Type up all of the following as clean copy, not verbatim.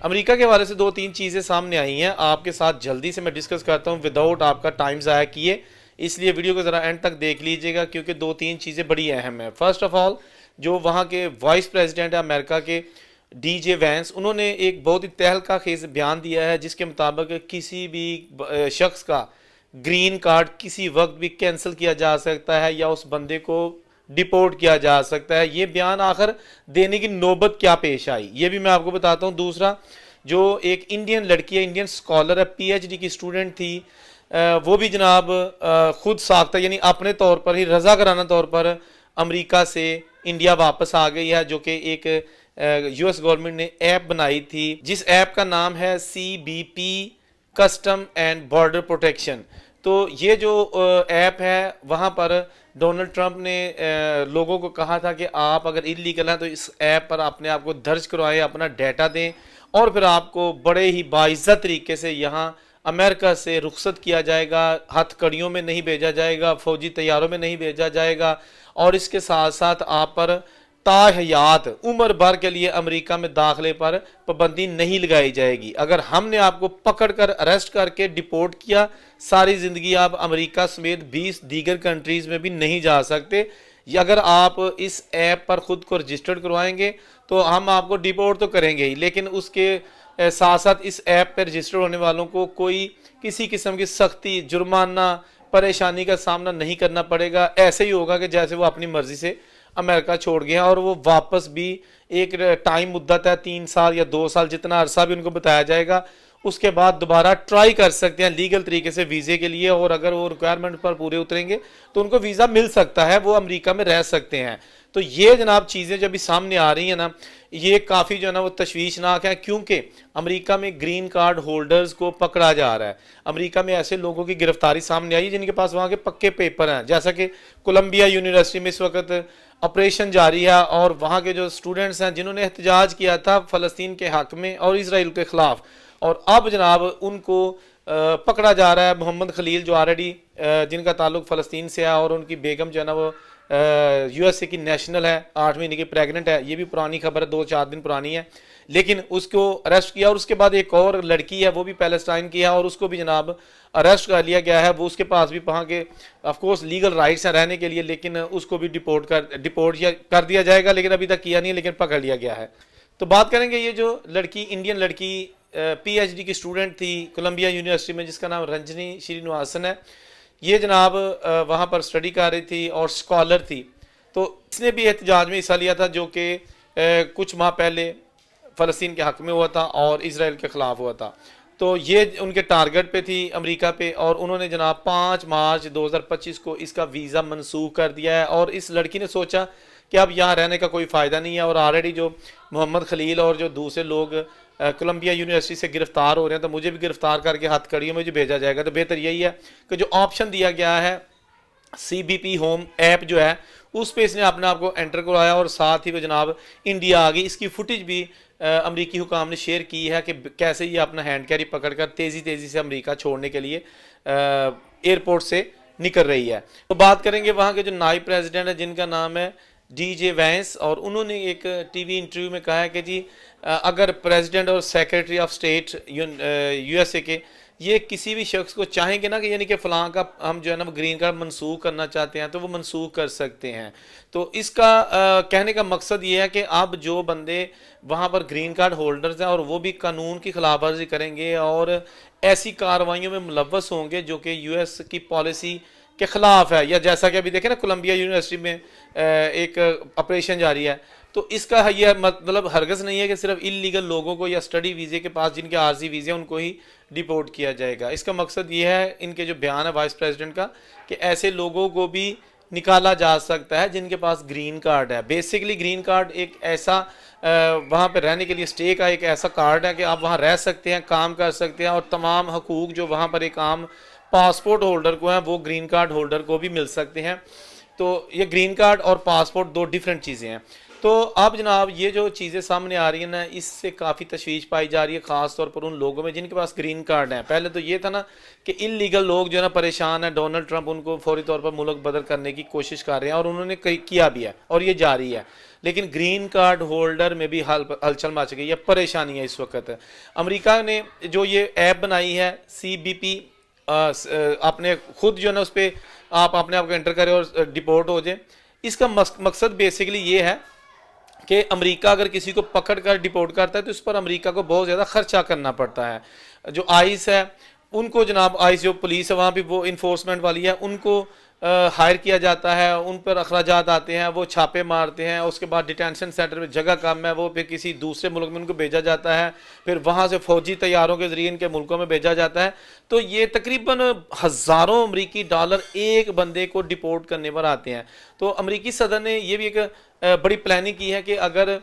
امریکہ کے حوالے سے دو تین چیزیں سامنے آئی ہیں، آپ کے ساتھ جلدی سے میں ڈسکس کرتا ہوں وداؤٹ آپ کا ٹائم ضائع کیے، اس لیے ویڈیو کو ذرا اینڈ تک دیکھ لیجئے گا کیونکہ دو تین چیزیں بڑی اہم ہیں۔ فرسٹ آف آل، جو وہاں کے وائس پریزیڈنٹ ہے امریکہ کے، ڈی جے وینس، انہوں نے ایک بہت ہی تہلکہ خیز بیان دیا ہے جس کے مطابق کسی بھی شخص کا گرین کارڈ کسی وقت بھی کینسل کیا جا سکتا ہے یا اس بندے کو ڈپورٹ کیا جا سکتا ہے۔ یہ بیان آخر دینے کی نوبت کیا پیش آئی یہ بھی میں آپ کو بتاتا ہوں۔ دوسرا، جو ایک انڈین لڑکی ہے، انڈین سکولر ہے، پی ایچ ڈی کی اسٹوڈنٹ تھی، وہ بھی جناب خود ساختہ یعنی اپنے طور پر ہی رضا کرانہ طور پر امریکہ سے انڈیا واپس آ گئی ہے، جو کہ ایک یو ایس گورنمنٹ نے ایپ بنائی تھی جس ایپ کا نام ہے CBP custom and border protection. تو یہ جو ایپ ہے وہاں پر ڈونلڈ ٹرمپ نے لوگوں کو کہا تھا کہ آپ اگر انلیگل ہیں تو اس ایپ پر اپنے آپ کو درج کروائیں، اپنا ڈیٹا دیں اور پھر آپ کو بڑے ہی باعزت طریقے سے یہاں امریکہ سے رخصت کیا جائے گا، ہتھ کڑیوں میں نہیں بھیجا جائے گا، فوجی طیاروں میں نہیں بھیجا جائے گا، اور اس کے ساتھ ساتھ آپ پر تا حیات عمر بھر کے لیے امریکہ میں داخلے پر پابندی نہیں لگائی جائے گی۔ اگر ہم نے آپ کو پکڑ کر اریسٹ کر کے ڈپورٹ کیا، ساری زندگی آپ امریکہ سمیت 20 دیگر کنٹریز میں بھی نہیں جا سکتے۔ یا اگر آپ اس ایپ پر خود کو رجسٹرڈ کروائیں گے تو ہم آپ کو ڈپورٹ تو کریں گے ہی، لیکن اس کے ساتھ ساتھ اس ایپ پر رجسٹر ہونے والوں کو کوئی کسی قسم کی سختی، جرمانہ، پریشانی کا سامنا نہیں کرنا پڑے گا۔ ایسے ہی ہوگا کہ جیسے وہ اپنی مرضی سے امریکہ چھوڑ گئے ہیں، اور وہ واپس بھی ایک ٹائم مدت ہے 3 سال یا 2 سال، جتنا عرصہ بھی ان کو بتایا جائے گا، اس کے بعد دوبارہ ٹرائی کر سکتے ہیں لیگل طریقے سے ویزے کے لیے، اور اگر وہ ریکوائرمنٹ پر پورے اتریں گے تو ان کو ویزا مل سکتا ہے، وہ امریکہ میں رہ سکتے ہیں۔ تو یہ جناب چیزیں جب بھی سامنے آ رہی ہیں نا، یہ کافی جو ہے نا وہ تشویشناک ہے، کیونکہ امریکہ میں گرین کارڈ ہولڈرز کو پکڑا جا رہا ہے۔ امریکہ میں ایسے لوگوں کی گرفتاری سامنے آئی جن کے پاس وہاں کے پکے پیپر ہیں، جیسا کہ کولمبیا یونیورسٹی میں اس وقت آپریشن جاری ہے، اور وہاں کے جو اسٹوڈنٹس ہیں جنہوں نے احتجاج کیا تھا فلسطین کے حق میں اور اسرائیل کے خلاف، اور اب جناب ان کو پکڑا جا رہا ہے۔ محمد خلیل جو آلریڈی جن کا تعلق فلسطین سے ہے، اور ان کی بیگم جو ہے نا وہ USA کی نیشنل ہے، 8 مہینے کی پریگننٹ ہے، یہ بھی پرانی خبر ہے، 2-4 دن پرانی ہے، لیکن اس کو اریسٹ کیا۔ اور اس کے بعد ایک اور لڑکی ہے، وہ بھی پیلسٹائن کی ہے، اور اس کو بھی جناب اریسٹ کر لیا گیا ہے۔ وہ اس کے پاس بھی وہاں کے آف کورس لیگل رائٹس ہیں رہنے کے لیے، لیکن اس کو بھی ڈپورٹ کر دیا جائے گا، لیکن ابھی تک کیا نہیں، لیکن پکڑ لیا گیا ہے۔ تو بات کریں گے یہ جو لڑکی، انڈین لڑکی PhD کی اسٹوڈنٹ تھی کولمبیا یونیورسٹی میں، جس کا نام رنجنی شری نواسن ہے، یہ جناب وہاں پر اسٹڈی کر رہی تھی اور اسکالر تھی۔ تو اس نے بھی احتجاج میں حصہ لیا تھا جو کہ کچھ ماہ پہلے فلسطین کے حق میں ہوا تھا اور اسرائیل کے خلاف ہوا تھا۔ تو یہ ان کے ٹارگٹ پہ تھی امریکہ پہ، اور انہوں نے جناب 5 مارچ 2025 کو اس کا ویزا منسوخ کر دیا ہے، اور اس لڑکی نے سوچا کہ اب یہاں رہنے کا کوئی فائدہ نہیں ہے، اور آلریڈی جو محمد خلیل اور جو دوسرے لوگ کولمبیا یونیورسٹی سے گرفتار ہو رہے ہیں، تو مجھے بھی گرفتار کر کے ہاتھ کڑیوں میں جو بھیجا جائے گا، تو بہتر یہی ہے کہ جو آپشن دیا گیا ہے CBP ہوم ایپ جو ہے، اس پہ اس نے اپنے آپ کو انٹر کروایا، اور ساتھ ہی وہ جناب انڈیا آ گئی۔ اس کی فوٹیج بھی امریکی حکام نے شیئر کی ہے کہ کیسے یہ اپنا ہینڈ کیری پکڑ کر تیزی سے امریکہ چھوڑنے کے لیے ایئرپورٹ سے نکل رہی ہے۔ تو بات کریں گے وہاں کے جو نائب پریزیڈنٹ ہے جن کا نام ہے ڈی جے وینس، اور انہوں نے ایک ٹی وی انٹرویو میں کہا ہے کہ جی اگر پریزیڈنٹ اور سیکرٹری آف اسٹیٹ USA کے یہ کسی بھی شخص کو چاہیں گے نا کہ یعنی کہ فلاں کا ہم جو ہے نا وہ گرین کارڈ منسوخ کرنا چاہتے ہیں تو وہ منسوخ کر سکتے ہیں۔ تو اس کا کہنے کا مقصد یہ ہے کہ اب جو بندے وہاں پر گرین کارڈ ہولڈرز ہیں اور وہ بھی قانون کی خلاف ورزی کریں گے اور ایسی کارروائیوں میں ملوث ہوں گے جو کہ US کی پالیسی کے خلاف ہے، یا جیسا کہ ابھی دیکھیں نا کولمبیا یونیورسٹی میں ایک آپریشن جاری ہے، تو اس کا یہ مطلب ہرگز نہیں ہے کہ صرف انلیگل لوگوں کو یا اسٹڈی ویزے کے پاس جن کے عارضی ویزے ہیں ان کو ہی ڈیپورٹ کیا جائے گا۔ اس کا مقصد یہ ہے، ان کے جو بیان ہے وائس پریزیڈنٹ کا، کہ ایسے لوگوں کو بھی نکالا جا سکتا ہے جن کے پاس گرین کارڈ ہے۔ بیسیکلی گرین کارڈ ایک ایسا وہاں پہ رہنے کے لیے اسٹے کا ایک ایسا کارڈ ہے کہ آپ وہاں رہ سکتے ہیں، کام کر سکتے ہیں، اور تمام حقوق جو وہاں پر ایک عام پاسپورٹ ہولڈر کو ہیں وہ گرین کارڈ ہولڈر کو بھی مل سکتے ہیں۔ تو یہ گرین کارڈ اور پاسپورٹ دو ڈیفرنٹ چیزیں ہیں۔ تو اب جناب یہ جو چیزیں سامنے آ رہی ہیں نا، اس سے کافی تشویش پائی جا رہی ہے، خاص طور پر ان لوگوں میں جن کے پاس گرین کارڈ ہیں۔ پہلے تو یہ تھا نا کہ ان لیگل لوگ جو ہے نا پریشان ہیں، ڈونلڈ ٹرمپ ان کو فوری طور پر ملک بدر کرنے کی کوشش کر رہے ہیں، اور انہوں نے کیا بھی ہے اور یہ جاری ہے۔ لیکن گرین کارڈ ہولڈر میں بھی ہلچل مچ گئی ہے، پریشانی ہے اس وقت۔ امریکہ نے جو یہ ایپ بنائی ہے CBP، آپ نے خود جو ہے نا اس پہ آپ اپنے آپ کو انٹر کریں اور ڈپورٹ ہو جائیں۔ اس کا مقصد بیسیکلی یہ ہے کہ امریکہ اگر کسی کو پکڑ کر ڈپورٹ کرتا ہے تو اس پر امریکہ کو بہت زیادہ خرچہ کرنا پڑتا ہے۔ جو آئس ہے ان کو، جناب آئس جو پولیس ہے وہاں پہ وہ انفورسمنٹ والی ہے، ان کو ہائر کیا جاتا ہے، ان پر اخراجات آتے ہیں، وہ چھاپے مارتے ہیں، اس کے بعد ڈیٹینشن سینٹر میں جگہ کم ہے، وہ پھر کسی دوسرے ملک میں ان کو بھیجا جاتا ہے، پھر وہاں سے فوجی طیاروں کے ذریعے ان کے ملکوں میں بھیجا جاتا ہے۔ تو یہ تقریباً ہزاروں امریکی ڈالر ایک بندے کو ڈپورٹ کرنے پر آتے ہیں۔ تو امریکی صدر نے یہ بھی ایک بڑی پلاننگ کی ہے کہ اگر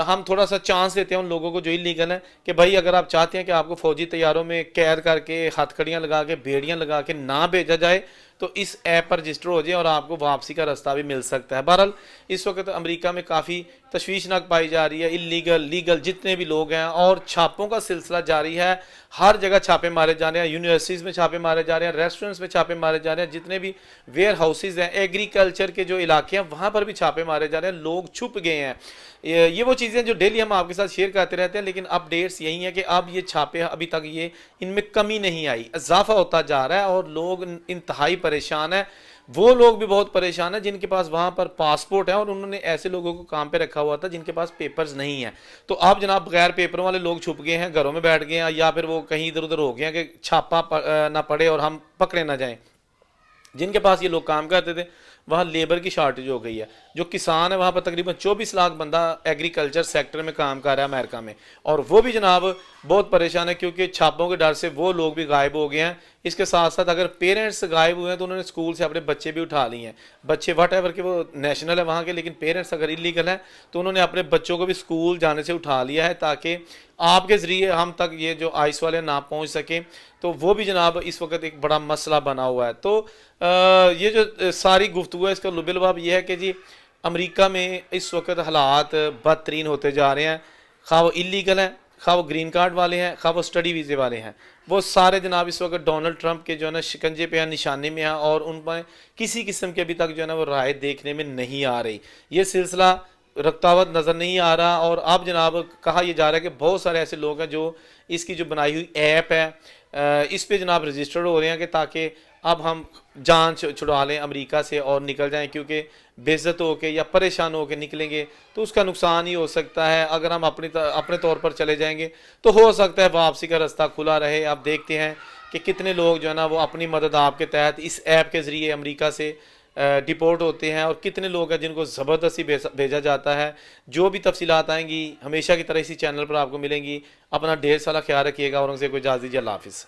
ہم تھوڑا سا چانس دیتے ہیں ان لوگوں کو جو انلیگل ہیں کہ بھائی اگر آپ چاہتے ہیں کہ آپ کو فوجی طیاروں میں قید کر کے ہتھ کڑیاں لگا کے بیڑیاں لگا کے نہ بھیجا جائے تو اس ایپ پر رجسٹر ہو جائیں اور آپ کو واپسی کا راستہ بھی مل سکتا ہے۔ بہرحال اس وقت امریکہ میں کافی تشویشناک پائی جا رہی ہے، انلیگل لیگل جتنے بھی لوگ ہیں، اور چھاپوں کا سلسلہ جاری ہے۔ ہر جگہ چھاپے مارے جا رہے ہیں، یونیورسٹیز میں چھاپے مارے جا رہے ہیں، ریسٹورنٹس میں چھاپے مارے جا رہے ہیں، جتنے بھی ویئر ہاؤسز ہیں، ایگریکلچر کے جو علاقے ہیں وہاں پر بھی چھاپے مارے جا رہے ہیں، لوگ چھپ گئے ہیں۔ یہ وہ چیزیں جو ڈیلی ہم آپ کے ساتھ شیئر کرتے رہتے ہیں، لیکن اپڈیٹس یہی ہیں کہ اب یہ چھاپے ابھی تک یہ ان میں کمی نہیں آئی، اضافہ ہوتا جا رہا ہے اور لوگ انتہائی پریشان ہیں۔ وہ لوگ بھی بہت پریشان ہیں جن کے پاس وہاں پر پاسپورٹ ہے اور انہوں نے ایسے لوگوں کو کام پہ رکھا ہوا تھا جن کے پاس پیپرز نہیں ہیں۔ تو اب جناب غیر پیپروں والے لوگ چھپ گئے ہیں، گھروں میں بیٹھ گئے ہیں، یا پھر وہ کہیں ادھر ادھر ہو گئے ہیں کہ چھاپا نہ پڑے اور ہم پکڑے نہ جائیں۔ جن کے پاس یہ لوگ کام کرتے تھے وہاں لیبر کی شارٹیج ہو گئی ہے۔ جو کسان ہے وہاں پر تقریباً 24 لاکھ بندہ ایگریکلچر سیکٹر میں کام کر رہا ہے امریکہ میں، اور وہ بھی جناب بہت پریشان ہے کیونکہ چھاپوں کے ڈر سے وہ لوگ بھی غائب ہو گئے ہیں۔ اس کے ساتھ ساتھ اگر پیرنٹس غائب ہوئے ہیں تو انہوں نے اسکول سے اپنے بچے بھی اٹھا لیے ہیں، بچے واٹ ایور کہ وہ نیشنل ہے وہاں کے، لیکن پیرنٹس اگر انلیگل ہیں تو انہوں نے اپنے بچوں کو بھی اسکول جانے سے اٹھا لیا ہے تاکہ آپ کے ذریعے ہم تک یہ جو آئس والے نہ پہنچ سکیں۔ تو وہ بھی جناب اس وقت ایک بڑا مسئلہ بنا ہوا ہے۔ تو یہ جو ساری گفتگو ہے اس کا لب لباب یہ ہے کہ جی امریکہ میں اس وقت حالات بدترین ہوتے جا رہے ہیں، خواہ وہ انلیگل ہیں، خواہ وہ گرین کارڈ والے ہیں، خواہ وہ اسٹڈی ویزے والے ہیں، وہ سارے جناب اس وقت ڈونلڈ ٹرمپ کے جو ہے نا شکنجے پہ ہیں، نشانے میں ہیں، اور ان پر کسی قسم کے ابھی تک جو ہے نا وہ رائے دیکھنے میں نہیں آ رہی۔ یہ سلسلہ رکتا ہوا نظر نہیں آ رہا، اور اب جناب کہا یہ جا رہا ہے کہ بہت سارے ایسے لوگ ہیں جو اس کی جو بنائی ہوئی ایپ ہے اس پہ جناب رجسٹرڈ ہو رہے ہیں کہ تاکہ اب ہم جان چھڑوا لیں امریکہ سے اور نکل جائیں، کیونکہ بے عزت ہو کے یا پریشان ہو کے نکلیں گے تو اس کا نقصان ہی ہو سکتا ہے۔ اگر ہم اپنے طور پر چلے جائیں گے تو ہو سکتا ہے واپسی کا راستہ کھلا رہے۔ آپ دیکھتے ہیں کہ کتنے لوگ جو ہے نا وہ اپنی مدد آپ کے تحت اس ایپ کے ذریعے امریکہ سے ڈپورٹ ہوتے ہیں، اور کتنے لوگ ہیں جن کو زبردستی بھیجا جاتا ہے۔ جو بھی تفصیلات آئیں گی ہمیشہ کی طرح اسی چینل پر آپ کو ملیں گی۔ اپنا ڈھیر سارا خیال رکھیے گا، اور ان سے کوئی اجازت دیجیے۔ اللہ حافظ۔